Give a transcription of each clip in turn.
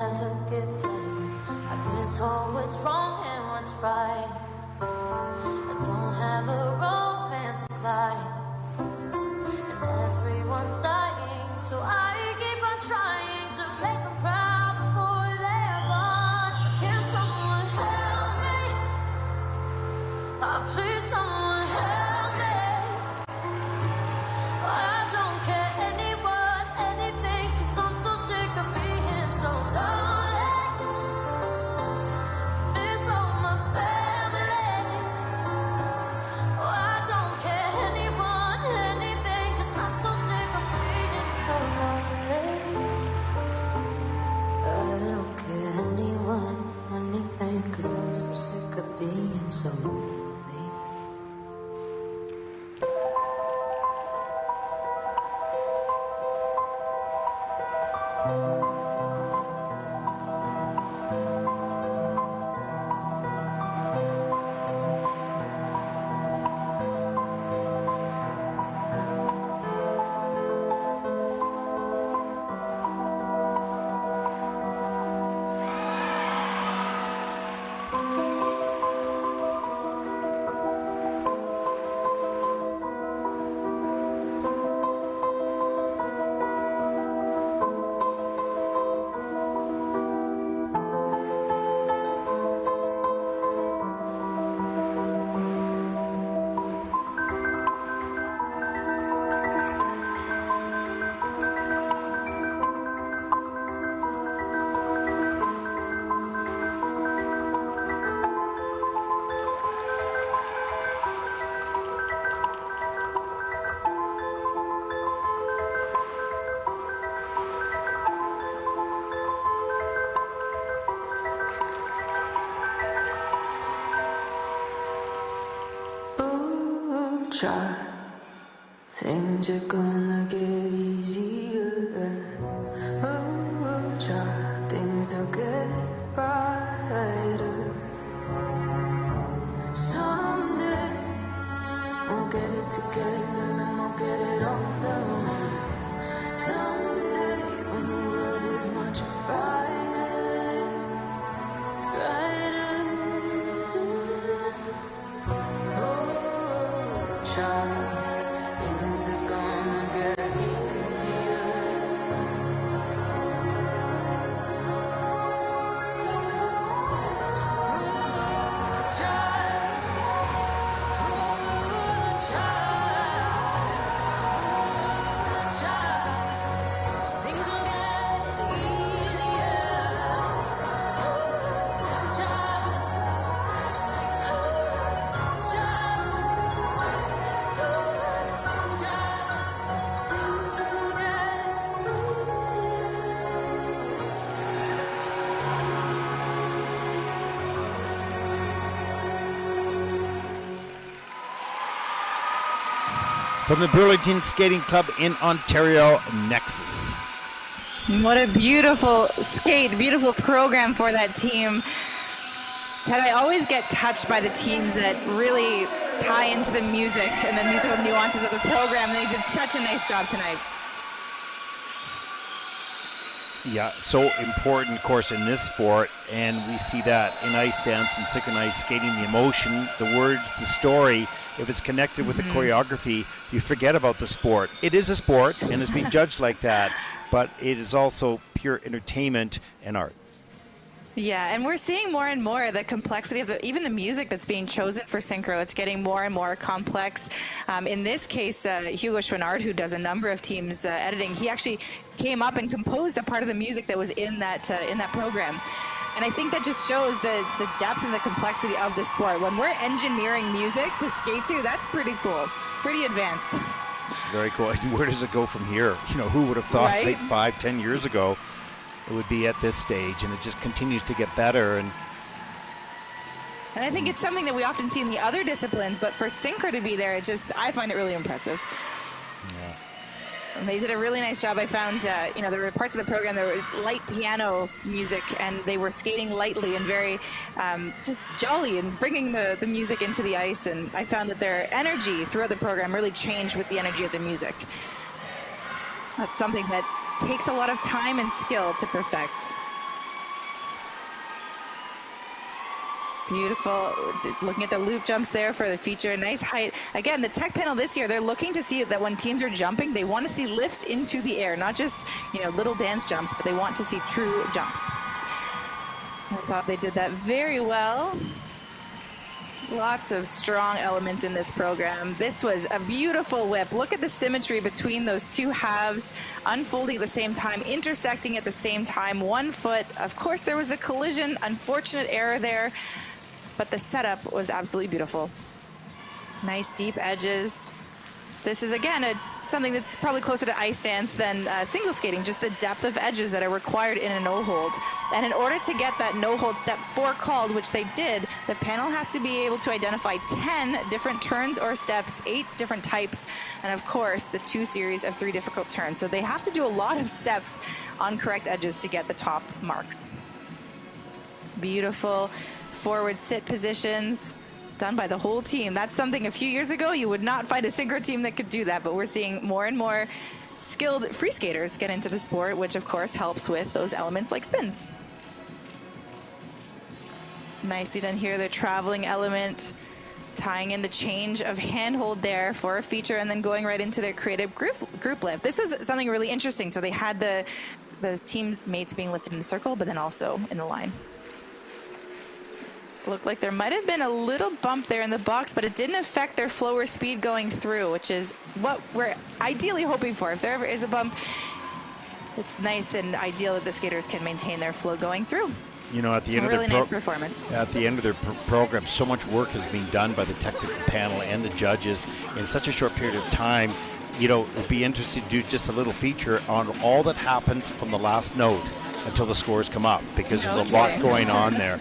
Never get played. I get told what's wrong and what's right. I don't have a romantic life, and everyone's dying, so I keep on trying to make them proud before they're gone. Can someone help me? Please, someone help me. I don't care anyone, anything, 'cause I'm so sick of being so lonely. Miss all my family. I don't care anyone, anything, 'cause I'm so sick of being so lonely. I don't care anyone, anything, 'cause I'm so sick of being so lonely. Try. Things are gonna get easier. Oh, try. Things will get brighter. Someday we'll get it together and we'll get it all done. Someday when the world is much brighter, brighter. Things are gonna get easier. Things will get easier. From the Burlington Skating Club in Ontario, NEXXICE. What a beautiful skate, beautiful program for that team. Ted, I always get touched by the teams that really tie into the music and the musical nuances of the program. They did such a nice job tonight. Yeah, so important, of course, in this sport, and we see that in ice dance and synchronized skating, the emotion, the words, the story. If it's connected with the choreography, you forget about the sport. It is a sport, and it's being judged like that, but it is also pure entertainment and art. Yeah, and we're seeing more and more the complexity of even the music that's being chosen for synchro. It's getting more and more complex. In this case, Hugo Schwannard, who does a number of teams editing, he actually came up and composed a part of the music that was in that program. And I think that just shows the depth and the complexity of the sport. When we're engineering music to skate to, that's pretty cool, pretty advanced. Very cool. Where does it go from here? You know, who would have thought Right? like 5-10 years ago it would be at this stage, and it just continues to get better. And I think it's something that we often see in the other disciplines, but for synchro to be there, I find it really impressive. yeah. And they did a really nice job. I found, there were parts of the program, there was light piano music, and they were skating lightly and very just jolly and bringing the music into the ice. And I found that their energy throughout the program really changed with the energy of the music. That's something that takes a lot of time and skill to perfect. Beautiful. Looking at the loop jumps there for the feature. Nice height. Again, the tech panel this year, they're looking to see that when teams are jumping, they want to see lift into the air, not just, little dance jumps, but they want to see true jumps. I thought they did that very well. Lots of strong elements in this program. This was a beautiful whip. Look at the symmetry between those two halves, unfolding at the same time, intersecting at the same time, 1 foot. Of course, there was a collision, unfortunate error there, but the setup was absolutely beautiful. Nice deep edges. This is, again, something that's probably closer to ice dance than single skating, just the depth of edges that are required in a no-hold. And in order to get that no-hold step 4 called, which they did, the panel has to be able to identify 10 different turns or steps, 8 different types, and of course, the 2 series of 3 difficult turns. So they have to do a lot of steps on correct edges to get the top marks. Beautiful forward sit positions. Done by the whole team. That's something a few years ago you would not find a synchro team that could do that, but we're seeing more and more skilled free skaters get into the sport, which of course helps with those elements like spins. Nicely done here, the traveling element, tying in the change of handhold there for a feature and then going right into their creative group lift. This was something really interesting. So they had the teammates being lifted in a circle, but then also in the line. Looked like there might have been a little bump there in the box, but it didn't affect their flow or speed going through, which is what we're ideally hoping for. If there ever is a bump, it's nice and ideal that the skaters can maintain their flow going through. At the end of their nice performance. At the end of their program, so much work has been done by the technical panel and the judges in such a short period of time. It'd be interesting to do just a little feature on all that happens from the last note until the scores come up, because there's a lot going on there.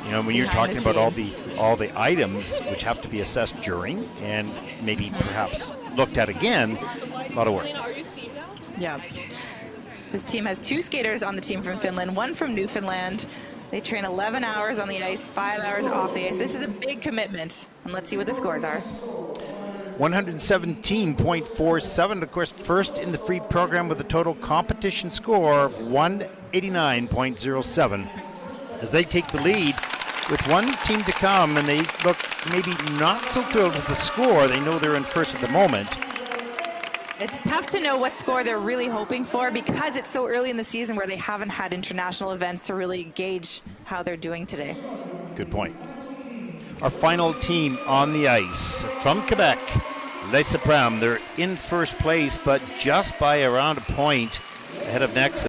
When you're talking about all the items which have to be assessed during and maybe perhaps looked at again, a lot of work. Yeah. This team has 2 skaters on the team from Finland, 1 from Newfoundland. They train 11 hours on the ice, 5 hours off the ice. This is a big commitment, and let's see what the scores are. 117.47, of course, first in the free program with a total competition score of 189.07. As they take the lead with one team to come, and they look maybe not so thrilled with the score. They know they're in first at the moment. It's tough to know what score they're really hoping for because it's so early in the season where they haven't had international events to really gauge how they're doing today. Good point. Our final team on the ice from Quebec, Les Supremes. They're in first place, but just by around a point ahead of NEXXICE.